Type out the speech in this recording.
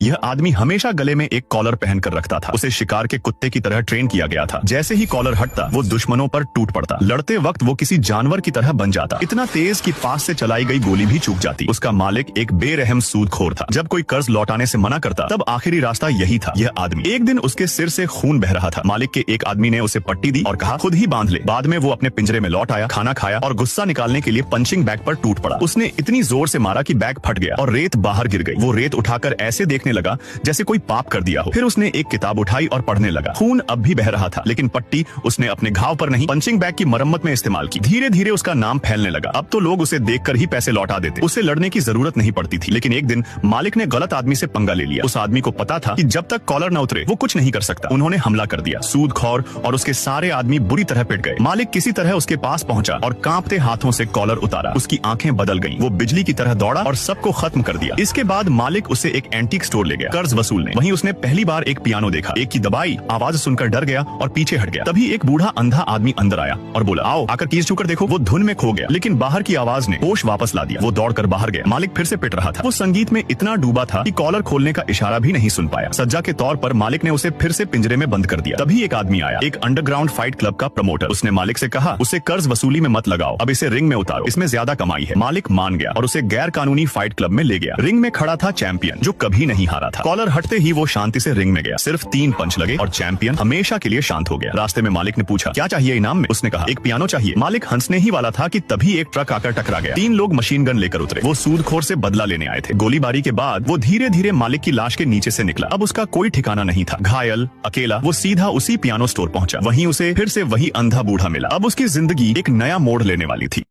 यह आदमी हमेशा गले में एक कॉलर पहन कर रखता था। उसे शिकार के कुत्ते की तरह ट्रेन किया गया था। जैसे ही कॉलर हटता वो दुश्मनों पर टूट पड़ता। लड़ते वक्त वो किसी जानवर की तरह बन जाता, इतना तेज कि पास से चलाई गई गोली भी चूक जाती। उसका मालिक एक बेरहम सूदखोर था। जब कोई कर्ज लौटाने से मना करता तब आखिरी रास्ता यही था। यह आदमी, एक दिन उसके सिर से खून बह रहा था। मालिक के एक आदमी ने उसे पट्टी दी और कहा खुद ही बांध ले। बाद में वो अपने पिंजरे में लौट आया, खाना खाया और गुस्सा निकालने के लिए पंचिंग बैग पर टूट पड़ा। उसने इतनी जोर से मारा कि बैग फट गया और रेत बाहर गिर गई। वो रेत उठाकर ऐसे देखने लगा जैसे कोई पाप कर दिया हो। फिर उसने एक किताब उठाई और पढ़ने लगा। खून अब भी बह रहा था, लेकिन पट्टी उसने अपने घाव पर नहीं, पंचिंग बैग की मरम्मत में इस्तेमाल की। धीरे धीरे उसका नाम फैलने लगा। अब तो लोग उसे देखकर ही पैसे लौटा देते। उसे लड़ने की जरूरत नहीं पड़ती थी। लेकिन एक दिन मालिक ने गलत आदमी से पंगा ले लिया। उस आदमी को पता था कि जब तक कॉलर न उतरे वो कुछ नहीं कर सकता। उन्होंने हमला कर दिया। सूदखोर और उसके सारे आदमी बुरी तरह पिट गए। मालिक किसी तरह उसके पास पहुंचा और कांपते हाथों से कॉलर उतारा। उसकी आंखें बदल गईं। वो बिजली की तरह दौड़ा और सबको खत्म कर दिया। इसके बाद मालिक उसे एक एंटीक स्टोर ले गया कर्ज वसूलने। वहीं उसने पहली बार एक पियानो देखा। एक की दबाई, आवाज सुनकर डर गया और पीछे हट गया। तभी एक बूढ़ा अंधा आदमी अंदर आया और बोला आओ आकर कीज छूकर देखो। वो धुन में खो गया, लेकिन बाहर की आवाज ने होश वापस ला दिया। वो दौड़कर बाहर गया। मालिक फिर से पिट रहा था। वो संगीत में इतना डूबा था कि कॉलर खोलने का इशारा भी नहीं सुन पाया। सज्जा के तौर पर मालिक ने उसे फिर से पिंजरे में बंद कर दिया। तभी एक आदमी आया, एक अंडरग्राउंड फाइट क्लब का प्रमोटर। उसने मालिक से कहा उसे कर्ज वसूली में मत लगाओ, अब इसे रिंग में उतारो, इसमें ज्यादा कमाई है। मालिक मान गया और उसे गैर कानूनी फाइट क्लब में ले गया। रिंग में खड़ा था चैंपियन जो कभी नहीं हारा था। कॉलर हटते ही वो शांति से रिंग में गया। सिर्फ 3 पंच लगे और चैंपियन हमेशा के लिए शांत हो गया। रास्ते में मालिक ने पूछा क्या चाहिए इनाम में? उसने कहा एक पियानो चाहिए। मालिक हंसने ही वाला था कि तभी एक ट्रक आकर टकरा गया। 3 लोग मशीन गन लेकर उतरे। वो सूदखोर से बदला लेने आए थे। गोलीबारी के बाद वो धीरे धीरे मालिक की लाश के नीचे से निकला। अब उसका कोई ठिकाना नहीं था। घायल, अकेला, वो सीधा उसी पियानो स्टोर पहुंचा। वहीं उसे फिर से वही अंधा बूढ़ा मिला। अब उसकी जिंदगी एक नया मोड़ लेने वाली थी।